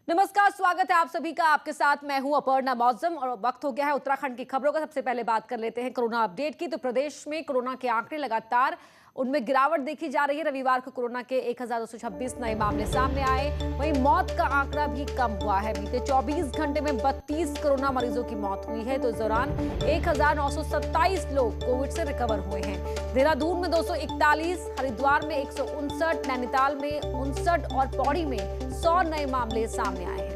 नमस्कार, स्वागत है आप सभी का। आपके साथ मैं हूं अपर्णा मौजम और वक्त हो गया है उत्तराखंड की खबरों का। सबसे पहले बात कर लेते हैं कोरोना अपडेट की। तो प्रदेश में कोरोना के आंकड़े लगातार उनमें गिरावट देखी जा रही है। रविवार को कोरोना के 1226 नए मामले सामने आए। वहीं मौत का आंकड़ा भी कम हुआ है। बीते 24 घंटे में 32 कोरोना मरीजों की मौत हुई है। तो इस दौरान 1927 लोग कोविड से रिकवर हुए हैं। देहरादून में 241, हरिद्वार में 159, नैनीताल में 59 और पौड़ी में 100 नए मामले सामने आए हैं।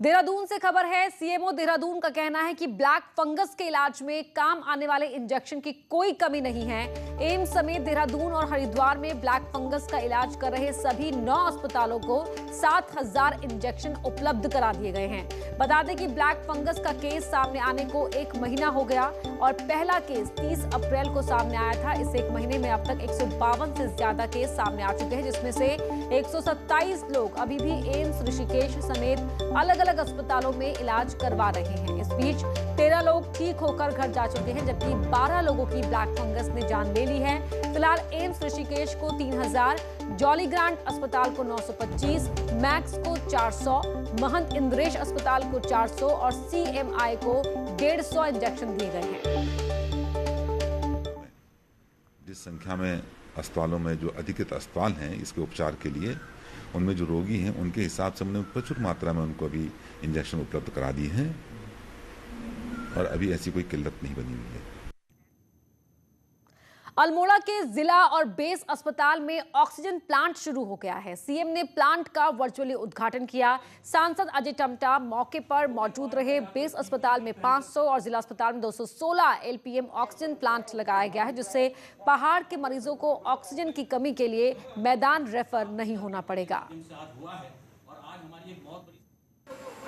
देहरादून से खबर है। सीएमओ देहरादून का कहना है कि ब्लैक फंगस के इलाज में काम आने वाले इंजेक्शन की कोई कमी नहीं है। एम्स समेत देहरादून और हरिद्वार में ब्लैक फंगस का इलाज कर रहे सभी 9 अस्पतालों को 7000 इंजेक्शन उपलब्ध करा दिए गए हैं। बता दें कि ब्लैक फंगस का केस सामने आने को 1 महीना हो गया और पहला केस 30 अप्रैल को सामने आया था। इस 1 महीने में अब तक 152 से ज्यादा केस सामने आ चुके हैं, जिसमें से 127 लोग अभी भी एम्स ऋषिकेश समेत अलग अलग अस्पतालों में इलाज करवा रहे हैं। इस बीच 13 लोग ठीक होकर घर जा चुके हैं, जबकि 12 लोगों की ब्लैक फंगस ने जान ले ली है। फिलहाल एम्स ऋषिकेश को 3000, जॉली ग्रांट अस्पताल को 925, मैक्स को 400, महंत इंद्रेश अस्पताल को 400 और सीएमआई को 150 इंजेक्शन दिए गए हैं। जिस संख्या में अस्पतालों में जो अधिकृत अस्पताल हैं इसके उपचार के लिए, उनमें जो रोगी हैं उनके हिसाब से हमने प्रचुर मात्रा में उनको अभी इंजेक्शन उपलब्ध करा दिए हैं और अभी ऐसी कोई किल्लत नहीं बनी हुई है। अल्मोड़ा के जिला और बेस अस्पताल में ऑक्सीजन प्लांट शुरू हो गया है। सीएम ने प्लांट का वर्चुअली उद्घाटन किया। सांसद अजय टमटा मौके पर मौजूद रहे। बेस अस्पताल में 500 और जिला अस्पताल में 216 एलपीएम ऑक्सीजन प्लांट लगाया गया है, जिससे पहाड़ के मरीजों को ऑक्सीजन की कमी के लिए मैदान रेफर नहीं होना पड़ेगा।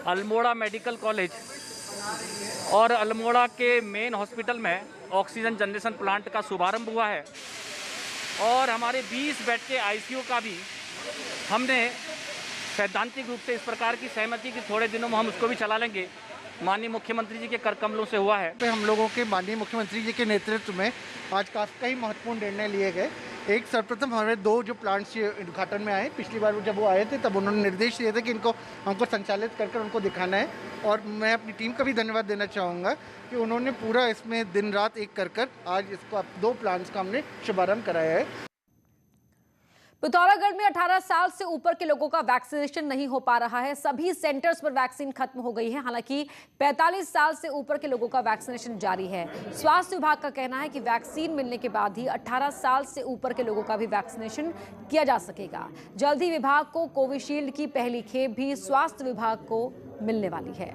अल्मोड़ा मेडिकल कॉलेज और अल्मोड़ा के मेन हॉस्पिटल में ऑक्सीजन जनरेशन प्लांट का शुभारंभ हुआ है और हमारे 20 बेड के आईसीयू का भी हमने सैद्धांतिक रूप से इस प्रकार की सहमति कि थोड़े दिनों में हम उसको भी चला लेंगे। माननीय मुख्यमंत्री जी के कर कमलों से हुआ है। हम लोगों के माननीय मुख्यमंत्री जी के नेतृत्व में आज कई महत्वपूर्ण निर्णय लिए गए। एक सर्वप्रथम हमारे 2 जो प्लांट्स उद्घाटन में आए, पिछली बार जब वो आए थे तब उन्होंने निर्देश दिए थे कि इनको हमको संचालित कर उनको दिखाना है और मैं अपनी टीम का भी धन्यवाद देना चाहूँगा कि उन्होंने पूरा इसमें दिन रात एक कर आज इसको 2 प्लांट्स का हमने शुभारंभ कराया है। पिथौरागढ़ में 18 साल से ऊपर के लोगों का वैक्सीनेशन नहीं हो पा रहा है। सभी सेंटर्स पर वैक्सीन खत्म हो गई है। हालांकि 45 साल से ऊपर के लोगों का वैक्सीनेशन जारी है। स्वास्थ्य विभाग का कहना है कि वैक्सीन मिलने के बाद ही 18 साल से ऊपर के लोगों का भी वैक्सीनेशन किया जा सकेगा। जल्द ही विभाग को कोविशील्ड की पहली खेप भी स्वास्थ्य विभाग को मिलने वाली है।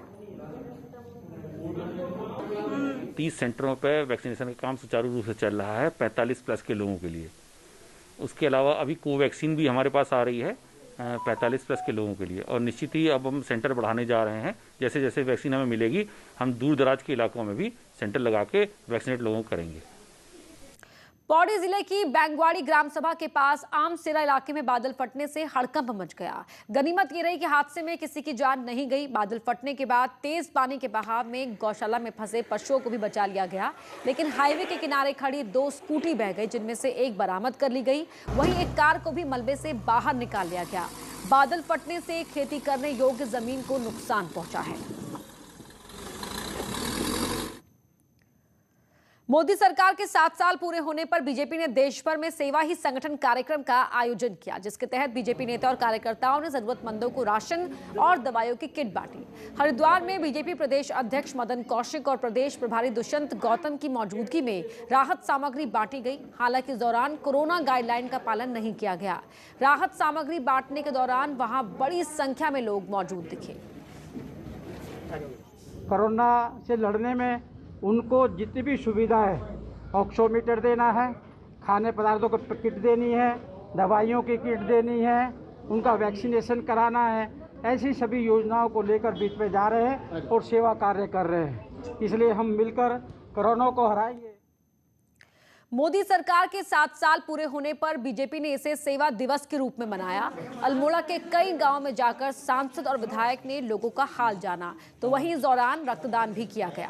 30 सेंटरों पर वैक्सीनेशन का काम सुचारू रूप से चल रहा है 45 प्लस के लोगों के लिए। उसके अलावा अभी कोवैक्सीन भी हमारे पास आ रही है 45 प्लस के लोगों के लिए और निश्चित ही अब हम सेंटर बढ़ाने जा रहे हैं। जैसे जैसे वैक्सीन हमें मिलेगी हम दूर दराज के इलाकों में भी सेंटर लगा के वैक्सीनेट लोगों को करेंगे। पौड़ी जिले की बैंगवाड़ी ग्राम सभा के पास आमसेरा इलाके में बादल फटने से हड़कंप मच गया। गनीमत ये रही कि हादसे में किसी की जान नहीं गई। बादल फटने के बाद तेज पानी के बहाव में गौशाला में फंसे पशुओं को भी बचा लिया गया, लेकिन हाईवे के किनारे खड़ी 2 स्कूटी बह गई, जिनमें से एक बरामद कर ली गई। वहीं एक कार को भी मलबे से बाहर निकाल लिया गया। बादल फटने से खेती करने योग्य जमीन को नुकसान पहुंचा है। मोदी सरकार के 7 साल पूरे होने पर बीजेपी ने देश भर में सेवा ही संगठन कार्यक्रम का आयोजन किया, जिसके तहत बीजेपी नेता और कार्यकर्ताओं ने जरूरतमंदों को राशन और दवाइयों की किट बांटी। हरिद्वार में बीजेपी प्रदेश अध्यक्ष मदन कौशिक और प्रदेश प्रभारी दुष्यंत गौतम की मौजूदगी में राहत सामग्री बांटी गई। हालांकि इस दौरान कोरोना गाइडलाइन का पालन नहीं किया गया। राहत सामग्री बांटने के दौरान वहां बड़ी संख्या में लोग मौजूद दिखे। कोरोना से लड़ने में उनको जितनी भी सुविधा है, ऑक्सीमीटर देना है, खाने पदार्थों को किट देनी है, दवाइयों की किट देनी है, उनका वैक्सीनेशन कराना है, ऐसी सभी योजनाओं को लेकर बीच में जा रहे हैं और सेवा कार्य कर रहे हैं। इसलिए हम मिलकर कोरोना को हराएंगे। मोदी सरकार के 7 साल पूरे होने पर बीजेपी ने इसे सेवा दिवस के रूप में मनाया। अल्मोड़ा के कई गांव में जाकर सांसद और विधायक ने लोगों का हाल जाना, तो वहीं इस दौरान रक्तदान भी किया गया।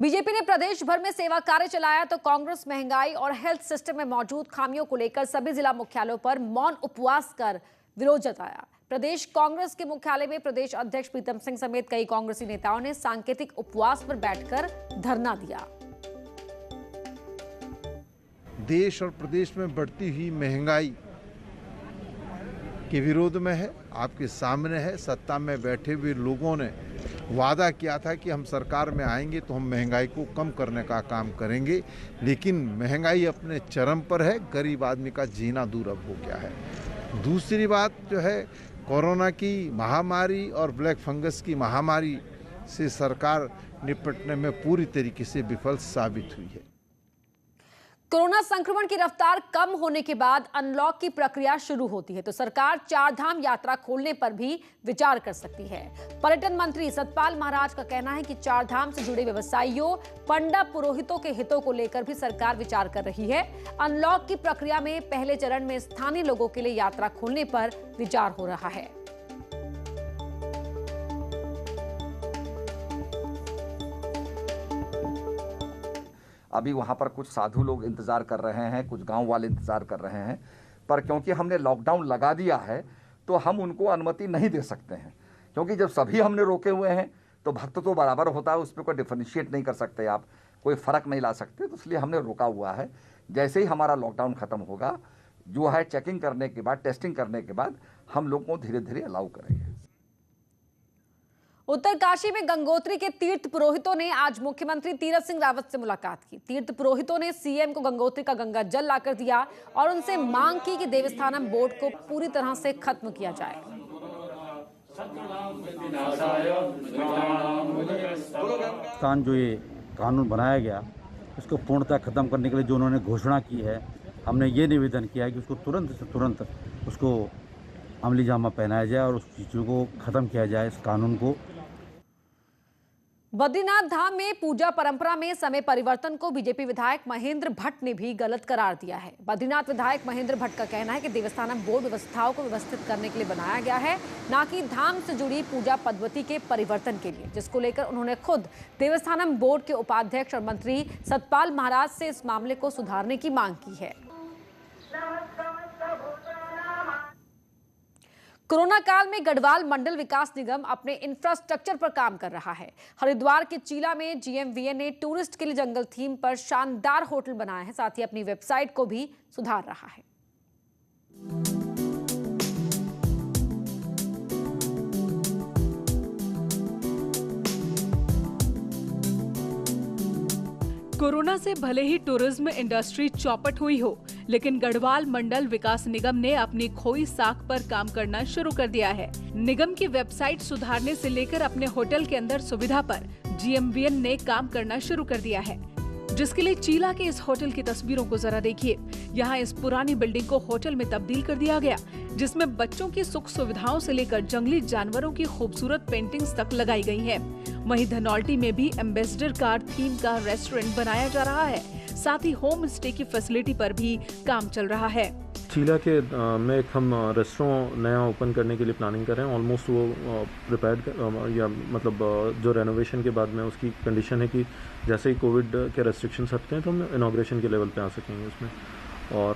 बीजेपी ने प्रदेश भर में सेवा कार्य चलाया तो कांग्रेस महंगाई और हेल्थ सिस्टम में मौजूद खामियों को लेकर सभी जिला मुख्यालयों पर मौन उपवास कर विरोध जताया। प्रदेश कांग्रेस के मुख्यालय में प्रदेश अध्यक्ष प्रीतम सिंह समेत कई कांग्रेसी नेताओं ने सांकेतिक उपवास पर बैठकर धरना दिया। देश और प्रदेश में बढ़ती हुई महंगाई के विरोध में है। आपके सामने है, सत्ता में बैठे हुए लोगों ने वादा किया था कि हम सरकार में आएंगे तो हम महंगाई को कम करने का काम करेंगे, लेकिन महंगाई अपने चरम पर है। गरीब आदमी का जीना दूरअब हो गया है। दूसरी बात जो है, कोरोना की महामारी और ब्लैक फंगस की महामारी से सरकार निपटने में पूरी तरीके से विफल साबित हुई है। कोरोना संक्रमण की रफ्तार कम होने के बाद अनलॉक की प्रक्रिया शुरू होती है तो सरकार चारधाम यात्रा खोलने पर भी विचार कर सकती है। पर्यटन मंत्री सतपाल महाराज का कहना है कि चारधाम से जुड़े व्यवसायियों, पंडा पुरोहितों के हितों को लेकर भी सरकार विचार कर रही है। अनलॉक की प्रक्रिया में पहले चरण में स्थानीय लोगों के लिए यात्रा खोलने पर विचार हो रहा है। अभी वहाँ पर कुछ साधु लोग इंतज़ार कर रहे हैं, कुछ गांव वाले इंतज़ार कर रहे हैं, पर क्योंकि हमने लॉकडाउन लगा दिया है तो हम उनको अनुमति नहीं दे सकते हैं, क्योंकि जब सभी हमने रोके हुए हैं तो भक्त तो बराबर होता है, उस पर कोई डिफरेंशिएट नहीं कर सकते आप, कोई फ़र्क नहीं ला सकते, तो इसलिए हमने रोका हुआ है। जैसे ही हमारा लॉकडाउन ख़त्म होगा, जो है चेकिंग करने के बाद, टेस्टिंग करने के बाद हम लोग को धीरे धीरे अलाउ करेंगे। उत्तरकाशी में गंगोत्री के तीर्थ पुरोहितों ने आज मुख्यमंत्री तीरथ सिंह रावत से मुलाकात की। तीर्थ पुरोहितों ने सीएम को गंगोत्री का गंगा जल लाकर दिया और उनसे मांग की कि देवस्थानम बोर्ड को पूरी तरह से खत्म किया जाए। जो ये कानून बनाया गया उसको पूर्णतः खत्म करने के लिए जो उन्होंने घोषणा की है, हमने ये निवेदन किया है कि उसको तुरंत से तुरंत उसको अमली जामा पहनाया जाए और उस चीज़ों को खत्म किया जाए, इस कानून को। बद्रीनाथ धाम में पूजा परंपरा में समय परिवर्तन को बीजेपी विधायक महेंद्र भट्ट ने भी गलत करार दिया है। बद्रीनाथ विधायक महेंद्र भट्ट का कहना है कि देवस्थानम बोर्ड व्यवस्थाओं को व्यवस्थित करने के लिए बनाया गया है, न कि धाम से जुड़ी पूजा पद्धति के परिवर्तन के लिए, जिसको लेकर उन्होंने खुद देवस्थानम बोर्ड के उपाध्यक्ष और मंत्री सतपाल महाराज से इस मामले को सुधारने की मांग की है। कोरोना काल में गढ़वाल मंडल विकास निगम अपने इंफ्रास्ट्रक्चर पर काम कर रहा है। हरिद्वार के चीला में जीएमवीएन ने टूरिस्ट के लिए जंगल थीम पर शानदार होटल बनाया है, साथ ही अपनी वेबसाइट को भी सुधार रहा है। कोरोना से भले ही टूरिज्म इंडस्ट्री चौपट हुई हो, लेकिन गढ़वाल मंडल विकास निगम ने अपनी खोई साख पर काम करना शुरू कर दिया है। निगम की वेबसाइट सुधारने से लेकर अपने होटल के अंदर सुविधा पर जीएमवीएन ने काम करना शुरू कर दिया है, जिसके लिए चीला के इस होटल की तस्वीरों को जरा देखिए। यहाँ इस पुरानी बिल्डिंग को होटल में तब्दील कर दिया गया, जिसमें बच्चों की सुख सुविधाओं से लेकर जंगली जानवरों की खूबसूरत पेंटिंग्स तक लगाई गई हैं। वहीं धनौल्टी में भी एम्बेसडर कार थीम का रेस्टोरेंट बनाया जा रहा है, साथ ही होम स्टे की फैसिलिटी पर भी काम चल रहा है। चीला के में एक हम रेस्टोरेंट नया ओपन करने के लिए प्लानिंग कर रहे हैं। ऑलमोस्ट वो प्रिपेयर्ड या मतलब जो रेनोवेशन के बाद में उसकी कंडीशन है कि जैसे ही कोविड के रेस्ट्रिक्शंस हटते हैं तो हम इनॉग्रेशन के लेवल पे आ सकेंगे उसमें। और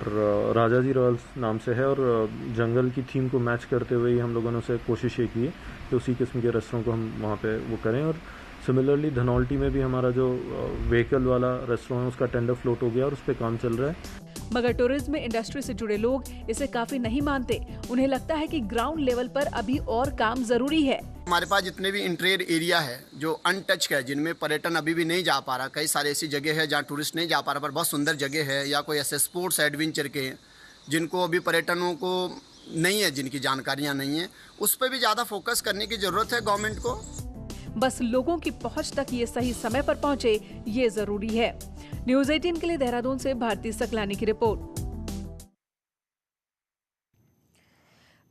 राजा जी रॉयल्स नाम से है और जंगल की थीम को मैच करते हुए ही हम लोगों ने उसे कोशिश ये की है कि उसी किस्म के रेस्टोरेंट को हम वहाँ पे वो करें। और सिमिलरली धनौल्टी में भी हमारा जो व्हीकल वाला रेस्टोरेंट है उसका टेंडर फ्लोट हो गया और उस पर काम चल रहा है। मगर टूरिज्म इंडस्ट्री से जुड़े लोग इसे काफी नहीं मानते। उन्हें लगता है कि ग्राउंड लेवल पर अभी और काम जरूरी है। हमारे पास जितने भी इंटीरियर एरिया है जो अनटच है, जिनमें पर्यटन अभी भी नहीं जा पा रहा, कई सारी ऐसी जगह है जहाँ टूरिस्ट नहीं जा पा रहा, पर बहुत सुंदर जगह है, या कोई ऐसे स्पोर्ट्स एडवेंचर के जिनको अभी पर्यटनों को नहीं है, जिनकी जानकारियाँ नहीं है, उस पर भी ज़्यादा फोकस करने की ज़रूरत है गवर्नमेंट को। बस लोगों की पहुंच तक ये सही समय पर पहुंचे, ये जरूरी है। न्यूज़ 18 के लिए देहरादून से भारती सकलानी की रिपोर्ट।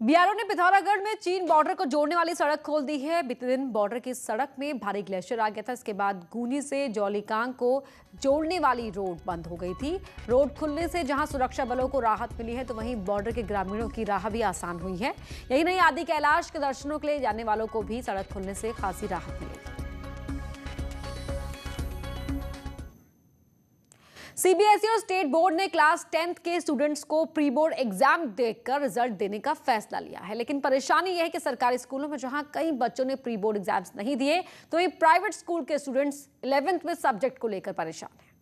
बीआरओ ने पिथौरागढ़ में चीन बॉर्डर को जोड़ने वाली सड़क खोल दी है। बीते दिन बॉर्डर की सड़क में भारी ग्लेशियर आ गया था। इसके बाद गूनी से जौलीकांग को जोड़ने वाली रोड बंद हो गई थी। रोड खुलने से जहां सुरक्षा बलों को राहत मिली है, तो वहीं बॉर्डर के ग्रामीणों की राह भी आसान हुई है। यही नहीं, आदि कैलाश के दर्शनों के लिए जाने वालों को भी सड़क खुलने से खासी राहत मिलेगी। सीबीएसई और स्टेट बोर्ड ने क्लास 10th के स्टूडेंट्स को प्री बोर्ड एग्जाम देकर रिजल्ट देने का फैसला लिया है। लेकिन परेशानी यह है कि सरकारी स्कूलों में जहां कई बच्चों ने प्री बोर्ड एग्जाम्स नहीं दिए, तो वहीं प्राइवेट स्कूल के स्टूडेंट्स 11th में सब्जेक्ट को लेकर परेशान हैं।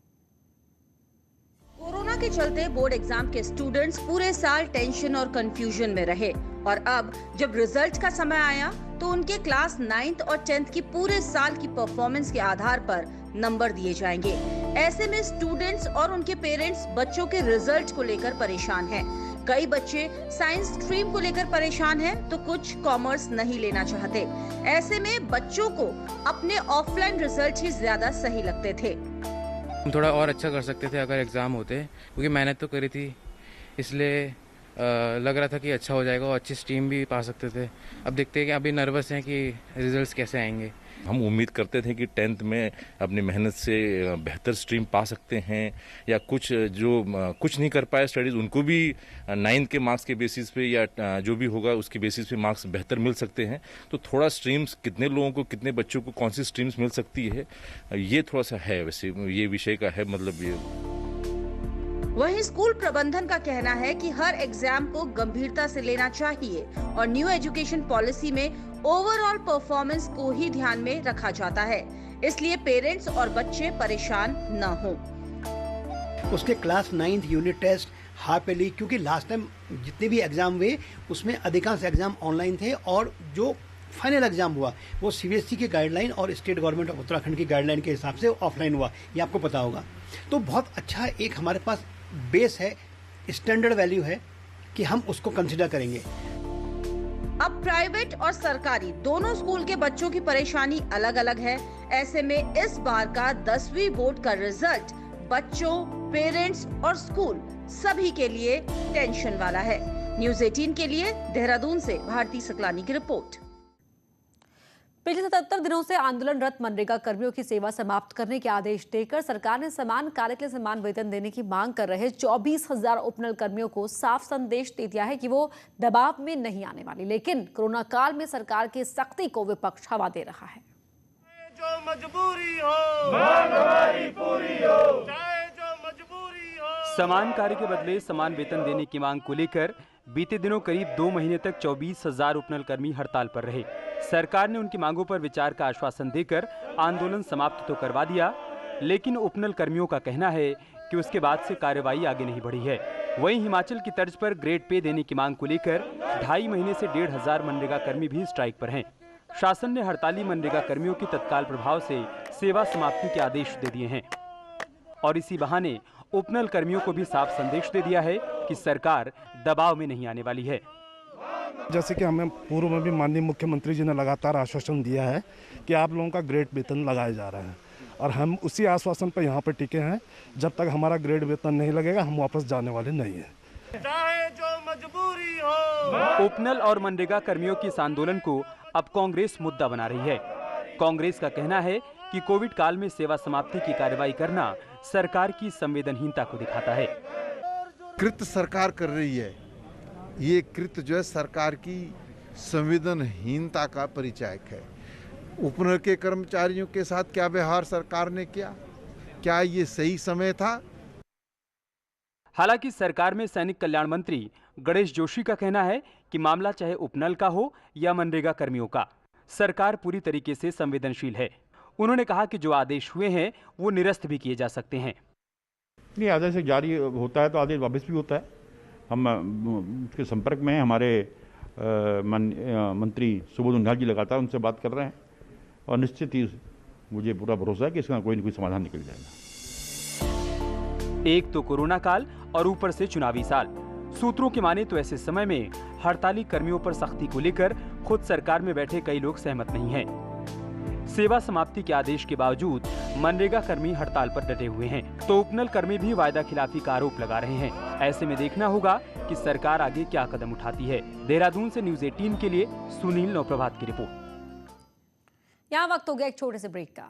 कोरोना के चलते बोर्ड एग्जाम के स्टूडेंट्स पूरे साल टेंशन और कंफ्यूजन में रहे और अब जब रिजल्ट का समय आया तो उनके क्लास 9th और 10th की पूरे साल की परफॉर्मेंस के आधार पर नंबर दिए जाएंगे। ऐसे में स्टूडेंट्स और उनके पेरेंट्स बच्चों के रिजल्ट को लेकर परेशान हैं। कई बच्चे साइंस स्ट्रीम को लेकर परेशान हैं तो कुछ कॉमर्स नहीं लेना चाहते। ऐसे में बच्चों को अपने ऑफलाइन रिजल्ट ही ज्यादा सही लगते थे। हम थोड़ा और अच्छा कर सकते थे अगर एग्ज़ाम होते, क्योंकि मेहनत तो करी थी, इसलिए लग रहा था कि अच्छा हो जाएगा और अच्छी स्ट्रीम भी पा सकते थे। अब देखते हैं कि अभी नर्वस हैं कि रिजल्ट्स कैसे आएंगे। हम उम्मीद करते थे कि 10th में अपनी मेहनत से बेहतर स्ट्रीम पा सकते हैं, या कुछ जो कुछ नहीं कर पाए स्टडीज़ उनको भी 9th के मार्क्स के बेसिस पे या जो भी होगा उसके बेसिस पे मार्क्स बेहतर मिल सकते हैं। तो थोड़ा स्ट्रीम्स कितने लोगों को, कितने बच्चों को कौन सी स्ट्रीम्स मिल सकती है, ये थोड़ा सा है, वैसे ये विषय का है, मतलब ये। वहीं स्कूल प्रबंधन का कहना है कि हर एग्जाम को गंभीरता से लेना चाहिए और न्यू एजुकेशन पॉलिसी में ओवरऑल परफॉर्मेंस को ही ध्यान में रखा जाता है, इसलिए पेरेंट्स और बच्चे परेशान न हों। उसके class 9th unit test half yearly, क्योंकि लास्ट टाइम जितने भी एग्जाम हुए उसमें अधिकांश एग्जाम ऑनलाइन थे और जो फाइनल एग्जाम हुआ वो सीबीएसई की गाइडलाइन और स्टेट गवर्नमेंट ऑफ उत्तराखंड की गाइडलाइन के हिसाब से ऑफलाइन हुआ, ये आपको पता होगा। तो बहुत अच्छा एक हमारे पास बेस है, स्टैंडर्ड वैल्यू है कि हम उसको कंसिडर करेंगे। अब प्राइवेट और सरकारी दोनों स्कूल के बच्चों की परेशानी अलग अलग है। ऐसे में इस बार का 10वीं बोर्ड का रिजल्ट बच्चों, पेरेंट्स और स्कूल सभी के लिए टेंशन वाला है। न्यूज़ 18 के लिए देहरादून से भारती सकलानी की रिपोर्ट। पिछले 77 दिनों से आंदोलनरत मनरेगा कर्मियों की सेवा समाप्त करने के आदेश देकर सरकार ने समान कार्य के लिए समान वेतन देने की मांग कर रहे 24,000 उपनल कर्मियों को साफ संदेश दे दिया है कि वो दबाव में नहीं आने वाली। लेकिन कोरोना काल में सरकार की सख्ती को विपक्ष हवा दे रहा है। जो मजबूरी हो, मांग हमारी पूरी हो, चाहे जो मजबूरी हो। समान कार्य के बदले समान वेतन देने की मांग को लेकर बीते दिनों करीब 2 महीने तक 24,000 उपनल कर्मी हड़ताल पर रहे। सरकार ने उनकी मांगों पर विचार का आश्वासन देकर आंदोलन समाप्त तो करवा दिया, लेकिन उपनल कर्मियों का कहना है कि उसके बाद से कार्रवाई आगे नहीं बढ़ी है। वहीं हिमाचल की तर्ज पर ग्रेड पे देने की मांग को लेकर 2.5 महीने से 1,500 मनरेगा कर्मी भी स्ट्राइक पर हैं। शासन ने हड़ताली मनरेगा कर्मियों की तत्काल प्रभाव से सेवा समाप्ति के आदेश दे दिए हैं और इसी बहाने उपनल कर्मियों को भी साफ संदेश दे दिया है कि सरकार दबाव में नहीं आने वाली है। जैसे कि हमें पूर्व में भी माननीय मुख्यमंत्री जी ने लगातार आश्वासन दिया है कि आप लोगों का ग्रेड वेतन लगाया जा रहा है और हम उसी आश्वासन पर यहाँ पर टिके हैं। जब तक हमारा ग्रेड वेतन नहीं लगेगा हम वापस जाने वाले नहीं हैं। चाहे जो मजबूरी हो। उपनल और मनरेगा कर्मियों के इस आंदोलन को अब कांग्रेस मुद्दा बना रही है। कांग्रेस का कहना है कि कोविड काल में सेवा समाप्ति की कार्रवाई करना सरकार की संवेदनहीनता को दिखाता है। कृत सरकार कर रही है, ये कृत जो है सरकार की संवेदनहीनता का परिचायक है। उपनल के कर्मचारियों के साथ क्या व्यवहार सरकार ने किया, क्या ये सही समय था? हालांकि सरकार में सैनिक कल्याण मंत्री गणेश जोशी का कहना है कि मामला चाहे उपनल का हो या मनरेगा कर्मियों का, सरकार पूरी तरीके से संवेदनशील है। उन्होंने कहा कि जो आदेश हुए हैं वो निरस्त भी किए जा सकते हैं। नहीं, आदेश जारी होता है तो आदेश वापस भी होता है। हम उसके संपर्क में हैं, हमारे मंत्री सुबोध उनियाल जी लगातार उनसे बात कर रहे हैं और निश्चित ही मुझे पूरा भरोसा है कि इसका कोई न कोई समाधान निकल जाएगा। एक तो कोरोना काल और ऊपर से चुनावी साल। सूत्रों की माने तो ऐसे समय में हड़ताली कर्मियों पर सख्ती को लेकर खुद सरकार में बैठे कई लोग सहमत नहीं हैं। सेवा समाप्ति के आदेश के बावजूद मनरेगा कर्मी हड़ताल पर डटे हुए हैं, तो उपनल कर्मी भी वायदा खिलाफी का आरोप लगा रहे हैं। ऐसे में देखना होगा कि सरकार आगे क्या कदम उठाती है। देहरादून से न्यूज़ 18 के लिए सुनील नवप्रभात की रिपोर्ट। यहाँ वक्त हो गया एक छोटे से ब्रेक का।